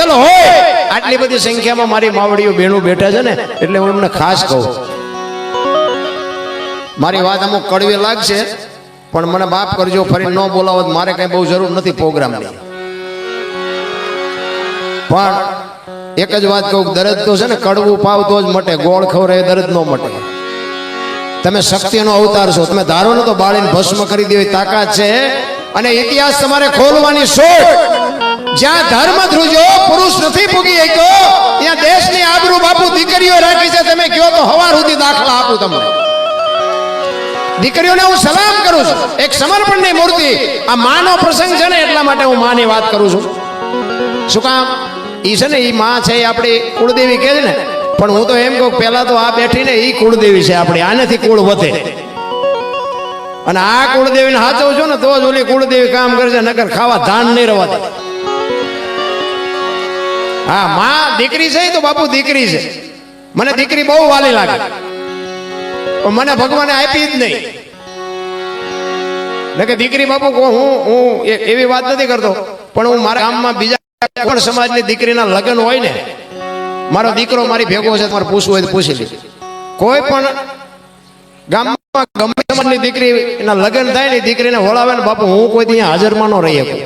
કૌશલ હોય, આટલી બધી સંખ્યામાં મારી માવડીઓ બહેનો બેઠા છે ને, એટલે હું એમને ખાસ કહું, મારી વાત અમુક કડવી લાગશે પણ મને માફ કરજો, ફરી ન બોલાવો, મારે કઈ બહુ જરૂર નથી પ્રોગ્રામની. પણ એક જ વાત કહું, દર્દ તો છે ને કડવું પાવ તો જ મટે, ગોળ ખવરે દર્દ ન મટે. તમે શક્તિનો અવતાર છો, તમે ધારો ને તો બાળીને ભસ્મ કરી દેવી તાકાત છે. અને ઇતિહાસ તમારે ખોલવાની શોધ, જ્યાં ધર્મ ધ્રુજો પુરુષ નથી પૂગી શક્યો, ત્યાં દેશની આબરૂ બાપુ દીકરીઓ રાખી છે. તમે કહો તો હવાર સુધી દાખલા આપું તમને. દીકરીઓને હું સલામ કરું છું, એક સમર્પણની મૂર્તિ. આ માનો પ્રસંગ છે ને એટલા માટે હું માની વાત કરું છું. શું કામ? ઈ છે ને ઈ માં છે, એ આપણી કુળદેવી કહે છે ને, પણ હું તો એમ કહું પેલા તો આ બેઠી ને ઈ કુળદેવી છે આપણી, આનેથી કુળ વધે. અને આ કુળદેવીને હાચવજો ને તો જ ઓલી કુળદેવી કામ કરશે, નકર ખાવા ધાન નહીં રહેવા દે. હા, માં દીકરી છે તો બાપુ દીકરી છે. મને દીકરી બહુ વાલી લાગે, પણ મને ભગવાને આપી જ નહીં. એટલે કે દીકરી બાપુ હું એવી વાત નથી કરતો, પણ હું મારા ગામમાં બીજા કોણ સમાજની દીકરીના લગ્ન હોય ને, મારો દીકરો મારી ભેગો છે, તમારે પૂછવું હોય તો પૂછી લે. કોઈ પણ ગામમાં ગમે સમાજની દીકરી એના લગ્ન થાય ને, દીકરીને વળાવે ને બાપુ, હું કોઈ ત્યાં હાજરમાં ન રહી શકું.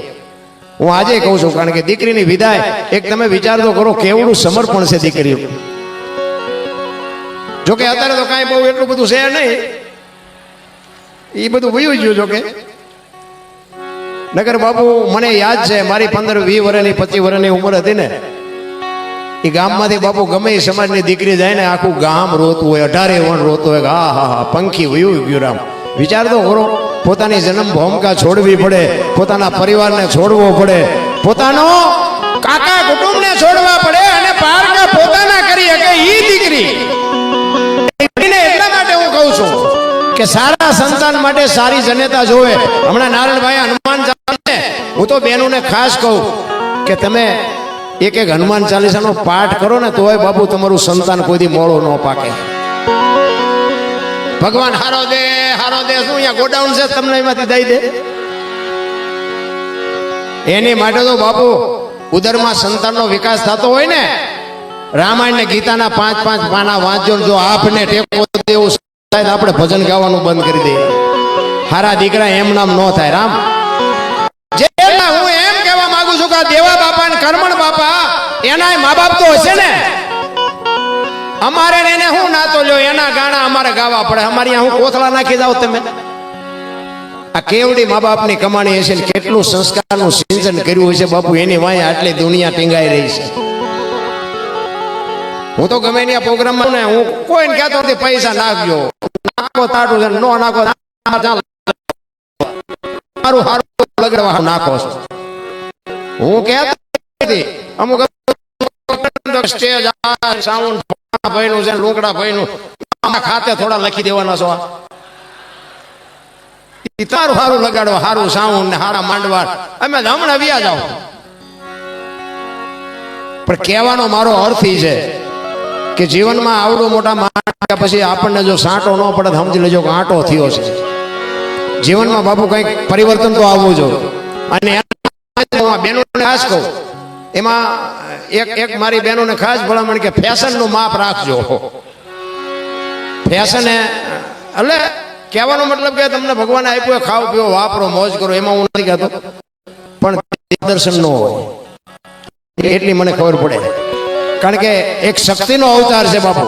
હું આજે કહું છું, કારણ કે દીકરીની વિદાય એક તમે વિચાર તો કરો, કેવડું સમર્પણ છે દીકરીઓ. જોકે અત્યારે તો કાંઈ બહુ એટલું બધું છે નહીં, એ બધું વયું ગયું. જોકે નગર બાપુ મને યાદ છે, મારી 15-20 વર્ષની 25 વર્ષની ઉંમર હતી ને, એ ગામમાંથી બાપુ ગમે એ સમાજની દીકરી જાય ને, આખું ગામ રોતું હોય, 18 વણ રોતું હોય. હા હા હા, પંખી વયું ગયું રામ. વિચાર તો કરો, પોતાની જન્મ ભૂમિકા છોડવી પડે, પોતાના પરિવારને છોડવો પડે, પોતાનો કાકા કુટુંબને છોડવા પડે, અને પારકા પોતાના કરી શકે ઈ દીકરી. એટલા માટે હું કહું છું કે સારા સંતાન માટે સારી જનેતા જોવે. હમણાં નારાયણભાઈ હનુમાન ચાલીસા, હું તો બહેનોને ખાસ કહું કે તમે એક હનુમાન ચાલીસાનો પાઠ કરો ને, તોય બાપુ તમારું સંતાન કોઈથી મોળો ન પાકે. ભગવાન હારો દે શું અહીંયા ગોડાઉન છે તમને એમાંથી દઈ દે? એની માટે તો બાપુ ઉદરમાં સંતાનનો વિકાસ થતો હોય ને, રામાયણ ને ગીતાના 5-5 પાના વાંચજો. જો આપને ટેકો દેવું થાય, આપણે ભજન ગાવાનું બંધ કરી દઈએ. હારા દીકરા એમ નામ ન થાય. રામ હું એમ કહેવા માંગુ છું કે દેવા બાપા ને કરમણ બાપા એના મા બાપ તો હશે ને, અમારે એને હું નાતો લ્યો, એના ગાણા અમારે ગાવા પડે. અમારી હું કોથળા નાખી જાવ તમે? આ કેવડી મા બાપની કમાણી હશે, કેટલું સંસ્કારનું સિંચન કર્યું હશે બાપુ, એની વાંહે આટલી દુનિયા ટીંગાઈ રહી છે. હું તો ગમે ત્યાં પ્રોગ્રામમાં ને હું કોઈને કહેતો નથી પૈસા નાખજો, નાખો તાટું છે, નો નાખો સારું સારું લગાડવા નાખો છો. હું કહેતો નથી, અમુક સ્ટેજ સાઉન્ડ ભાઈનું છે, લુકડા ભાઈનું ખાતે થોડા લખી દેવાના છો. તારું સારું લગાડવા, સારું સાઉન્ડ ને હારા માંડવા, અમે હમણાં વ્યા જાઓ. પણ કહેવાનો મારો અર્થ એ છે કે જીવનમાં આવડો મોટા માણસ પછી આપણને જો સાંટો ન પડે, સમજી લેજો કે આંટો થયો છે. જીવનમાં બાપુ કંઈક પરિવર્તન તો આવવું જોઈએ. અને બહેનોને ખાસ કહું, એમાં એક મારી બહેનોને ખાસ ભલામણ કે ફેશનનું માપ રાખજો. ફેશન એટલે કહેવાનો મતલબ કે તમને ભગવાને આપ્યું, ખાઓ પીઓ વાપરો મોજ કરો, એમાં હું નથી કહેતો, પણ દર્શન ન હોય એટલી મને ખબર પડે. કારણ કે એક શક્તિનો અવતાર છે બાપુ,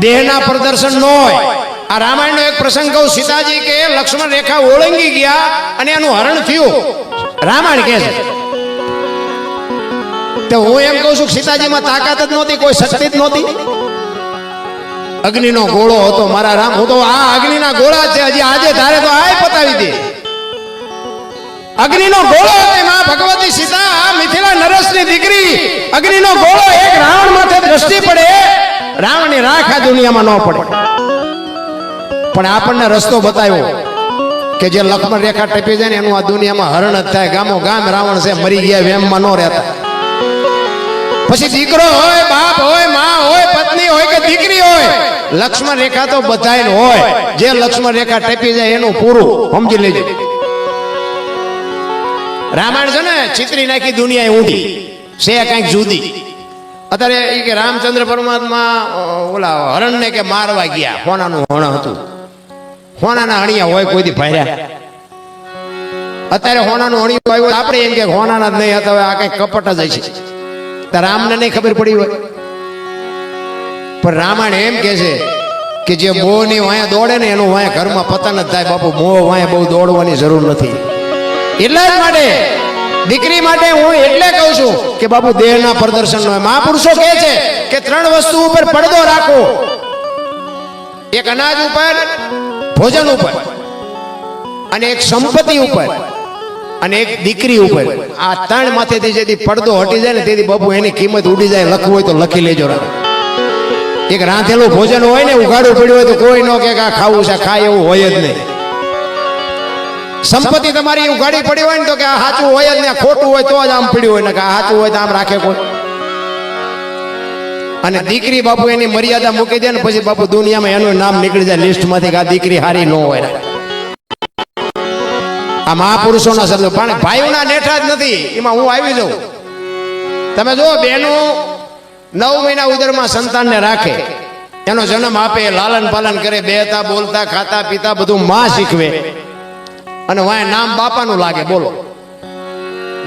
દેહના પ્રદર્શન ન હોય. આ રામાયણનો એક પ્રસંગ કહું, સીતાજી કે લક્ષ્મણ રેખા ઓળંગી ગયા અને એનું હરણ થયું. રામાયણ કહે છે તો હું એમ કહું છું, સીતાજીમાં તાકાત જ નહોતી, કોઈ શક્તિ જ નહોતી. અગ્નિનો ગોળો હતો મારા રામ. હું તો આ અગ્નિના ગોળા છે, હજી આજે ધારે તો આ પતાવી દે. અગ્નિનો ગોળો એમાં ભગવતી સીતા મિથિલા નરેશની દીકરી, અગ્નિનો ગોળો એક રાવણ માથે દ્રષ્ટિ પડે, રાવણની રાખ આ દુનિયામાં ન પડે. પણ આપણને રસ્તો બતાવ્યો કે જે લક્ષ્મણ રેખા ટપી જાય ને એનું આ દુનિયામાં હરણ જ થાય. ગામો ગામ રાવણ છે, મરી ગયા વેમમાં ન રહેતા. પછી દીકરો હોય, બાપ હોય, માં હોય, પત્ની હોય કે દીકરી હોય, લક્ષ્મણ રેખા તો બધાયને હોય. જે લક્ષ્મણ રેખા ટપી જાય એનું પૂરું, સમજી લેજો. રામાયણ છે ને ચિત્રી નાખી દુનિયા ઊંધી. છે કંઈક જુદી. અત્યારે એ કે રામચંદ્ર પરમાત્મા ઓલા હરણને કે મારવા ગયા, હોનાનું હણ હતું, હોનાના હણિયા હોય કોઈથી ભાર્યા. અત્યારે હોનાનું હણિયું આવ્યું, આપણે એમ કે હોનાના જ નહીં હતા, હવે આ કઈ કપટ જ છે. તો રામને નહીં ખબર પડી હોય, પણ રામાયણ એમ કે છે કે જે મોહની વાયા દોડે ને એનું વાયા ઘરમાં પતન જ થાય. બાપુ મોહ વાયા બહુ દોડવાની જરૂર નથી. એટલા જ માટે દીકરી માટે હું એટલે કહું છું કે બાપુ દેહના પ્રદર્શન નો મહાપુરુષો કહે છે કે 3 વસ્તુ ઉપર પડદો રાખો, એક અનાજ ઉપર, ભોજન ઉપર, અને એક સંપત્તિ ઉપર, અને એક દીકરી ઉપર. આ 3 માથેથી જેથી પડદો હટી જાય ને તેથી બાપુ એની કિંમત ઉડી જાય. લખવું હોય તો લખી લેજો. એક રાંધેલું ભોજન હોય ને ઉઘાડું પડ્યું હોય તો કોઈ ન કે આ ખાવું છે, ખાય એવું હોય જ નહીં. સંપત્તિ તમારી ઉઘાડી પડી હોય ને તો કે આ સાચું હોય જ ને, ખોટું હોય તો જ આમ પડ્યું હોય ને, કે આ સાચું હોય તો આમ રાખે કોઈ. અને દીકરી બાપુ એની મર્યાદા મૂકી દે ને પછી બાપુ દુનિયામાં એનું નામ નીકળી જાય લિસ્ટમાંથી કે આ દીકરી હારી ન હોય. આ મહાપુરુષોના શબ્દો. પણ ભાઈઓના નેઠા જ નથી, એમાં હું આવી જાઉં. તમે જો બહેનો 9 મહિના ઉદરમાં સંતાનને રાખે, એનો જન્મ આપે, લાલન પાલન કરે, બેહતા બોલતા ખાતા પીતા બધું માં શીખવે, અને વાય નામ બાપાનું લાગે. બોલો,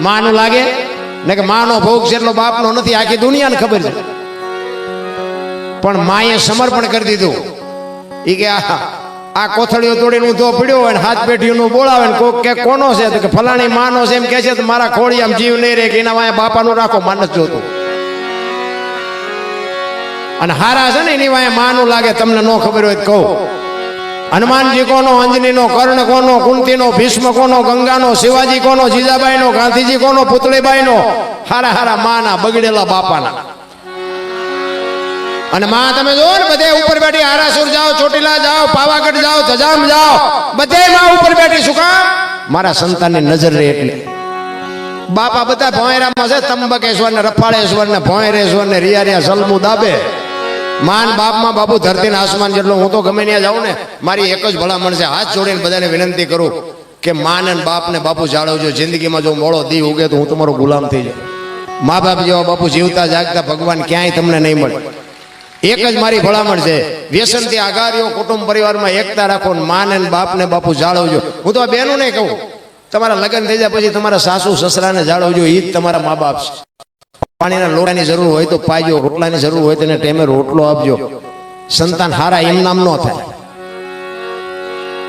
માનું લાગે ને કે માનો ભોગ છે એટલો બાપનો નથી, આખી દુનિયાને ખબર છે. પણ માએ સમર્પણ કરી દીધું. એ કે આ કોથળીઓ તોડીને ઊંધો પડ્યો હોય ને હાથ પેઢીનું બોલાવે ને કોક કે કોનો છે તો કે ફલાણી માનો છે એમ કે છે તો મારા ખોડી આમ જીવ નહીં રહે કે એના વાય બાપાનું રાખો. માન જ જોતું. અને હારા છે ને એની વાય માનું લાગે. તમને ન ખબર હોય તો કહું, હનુમાનજી કોનો, અંજનીનો, કર્ણ કોનો, કુંતીનો, ભીષ્મ કોનો, ગંગાનો, શિવાજી કોનો, જીજાબાઈનો, ગાંધીજી કોનો, પુતળીબાઈનો. હારા હારા માના બગડેલા બાપાના. અને માં તમે જો ને બધે ઉપર બેઠી, આરાસુર જાઓ, ચોટીલા જાઓ, પાવાગઢ જાઓ, જજામ જાઓ, બધે માં ઉપર બેઠી. શું કામ? મારા સંતાનની નજર રહે એટલે. બાપા બધા ભોંયરામાં છે, ત્રંબકેશ્વર ને રફાળેશ્વર ને ભોંયરેશ્વર ને રિયા સલમુ દાબે. માન બાપમાં બાપુ ધરતી ને આસમાન જેટલો. હું તો ગમે ત્યાં જાઉં ને મારી એક જ ભલામણ છે, હાથ જોડીને બધાને વિનંતી કરું કે માન અને બાપ ને બાપુ જાળવજો. જિંદગીમાં જો મોડો દી ઉગે તો હું તમારો ગુલામ થઈ જાઉં. મા બાપ જેવા બાપુ જીવતા જાગતા ભગવાન ક્યાંય તમને નહીં મળે. એક જ મારી ભલામણ છે, વ્યસનથી આઘારીઓ કુટુંબ પરિવારમાં એકતા રાખો, માન અને બાપ ને બાપુ જાળવજો. હું તો આ બહેનો નહીં કહું, તમારા લગ્ન થઈ જાય પછી તમારા સાસુ સસરાને જાળવજો. એ જ તમારા મા બાપ છે. પાણીના લોટાની જરૂર હોય તો પાજો, રોટલાની જરૂર હોય તેને ટાઈમે રોટલો આપજો. સંતાન હારા એમ નામ ન થાય.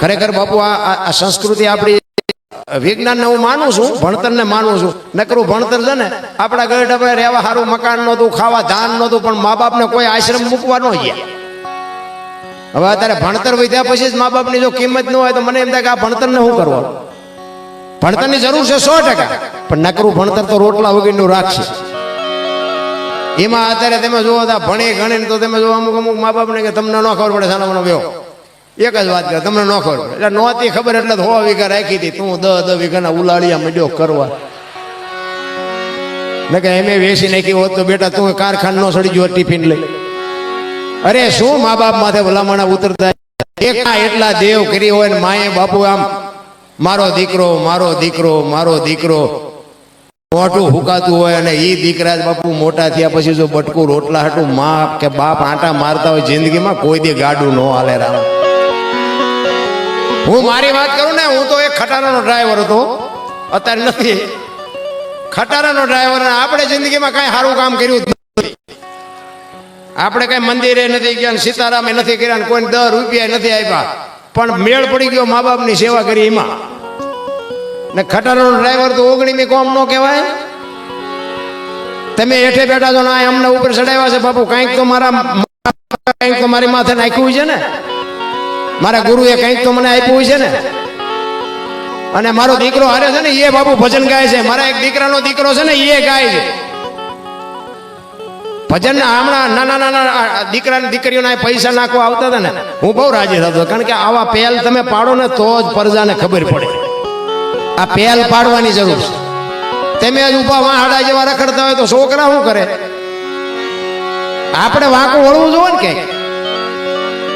ખરેખર બાપુ આ સંસ્કૃતિ આપણી, વિજ્ઞાનને હું માનું છું, ભણતરને માનું છું. નકરું ભણતર છે ને આપણા ગઢ રહેવા સારું મકાન નહોતું, ખાવા ધાન નહોતું, પણ મા બાપને કોઈ આશ્રમ મૂકવા ન ગયા. હવે અત્યારે ભણતર વધ્યા પછી જ મા બાપની જો કિંમત ન હોય તો મને એમ થાય કે આ ભણતરને શું કરવાનું. ભણતરની જરૂર છે 100%, પણ નકરું ભણતર તો રોટલા વગરનું રાખશે. એમાં અત્યારે તમે જુઓ ભણી ગણીને તો તમે જો અમુક મા બાપને કે તમને ન ખબર પડે સાનો બેહો. એક જ વાત કરે, તમને ન ખબર પડે. એટલે નહોતી ખબર એટલે 100 વીઘા રાખી હતી, તું 10 વીઘાના ઉલાળિયા માંડ્યો કરવા. ને કે એમ વેચી નાખી હોત તો બેટા તું કારખાન નો સડી ગયો ટિફિન લઈ. અરે શું મા બાપ માથે ભલામણા ઉતરતા. એટલા દેવ કરી હોય ને માએ બાપુ આમ મારો દીકરો, મારો દીકરો, મારો દીકરો મોટું હુકાતું હોય, અને એ દીકરા જ બાપુ મોટા થયા પછી જો બટકું રોટલા હાટું મા કે બાપ આટા મારતા હોય જિંદગીમાં કોઈ દી ગાડું ન હાલે. રામ, હું મારી વાત કરું ને, હું તો એક ખટારાનો ડ્રાઈવર હતો, અત્યારે નથી. ખટારાનો ડ્રાઈવર. આપણે જિંદગીમાં કઈ સારું કામ કર્યું નથી. આપણે કઈ મંદિરે નથી ગયા, સીતારામે નથી કર્યા, કોઈ 10 રૂપિયા નથી આપ્યા, પણ મેળ પડી ગયો મા બાપની સેવા કરી એમાં. ને ખટારાનો ડ્રાઈવર તો 19મી કોમ નો કહેવાય. તમે હેઠે બેઠા છો ને અમને ઉપર ચડાવ્યા છે બાપુ, કંઈક તો મારી માથે નાખ્યું છે ને, મારા ગુરુએ કંઈક તો મને આપ્યું છે ને. અને મારો દીકરો હારે છે ને એ બાપુ ભજન ગાય છે. મારા એક દીકરાનો દીકરો છે ને એ ગાય છે ભજન. હમણાં નાના દીકરા દીકરીઓના પૈસા નાખવા આવતા હતા ને, હું બહુ રાજી થતો, કારણ કે આવા પહેલ તમે પાડો ને તો જ પ્રજાને ખબર પડે. આ પહેલ પાડવાની જરૂર છે. તમે જ ઉભા વાહડા જેવા રખડતા હોય તો છોકરા શું કરે? આપણે વાંકું વળવું જોવે ને કે.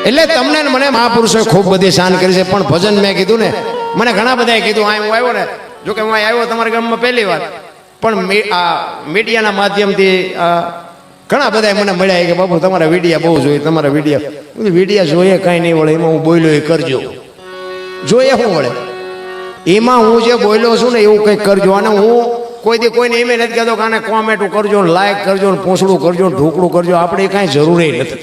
એટલે તમને મને મહાપુરુષોએ ખૂબ બધી શાન કરી છે, પણ ભજન મેં કીધું ને, મને ઘણા બધાએ કીધું. હું આવ્યો ને, જોકે હું આવ્યો તમારા ગામમાં પહેલી વાર, પણ આ મીડિયાના માધ્યમથી ઘણા બધા મને મળ્યા કે બાપુ તમારા વિડીયા બહુ જોઈએ, તમારા વિડીયા જોઈએ કાંઈ નહીં વળે, એમાં હું બોલ્યો એ કરજો. જોઈએ શું વળે એમાં હું જે બોલ્યો છું ને એવું કંઈક કરજો. અને હું કોઈ દી કોઈને એમ નથી કહેતો કે આને કોમેન્ટ કરજો, લાઈક કરજો, પૂછડું કરજો, ઢોકળું કરજો, આપણે કાંઈ જરૂરી નથી.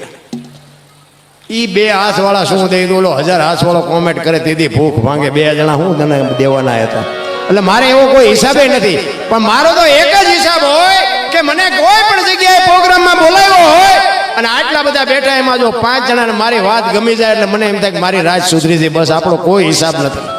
એ 2 હાથવાળા શું દઈ દો, 1000 હાથવાળો કોમેન્ટ કરે તેથી ભૂખ ભાંગે, 2 જણા હું તને દેવાના હતા. એટલે મારે એવો કોઈ હિસાબે નથી, પણ મારો તો એક જ હિસાબ હોય કે મને કોઈ પણ જગ્યાએ પ્રોગ્રામમાં બોલાવ્યો હોય અને આટલા બધા બેઠા, એમાં જો 5 જણાને મારી વાત ગમી જાય એટલે મને એમ થાય કે મારી રાત સુધરી છે, બસ આપણો કોઈ હિસાબ નથી.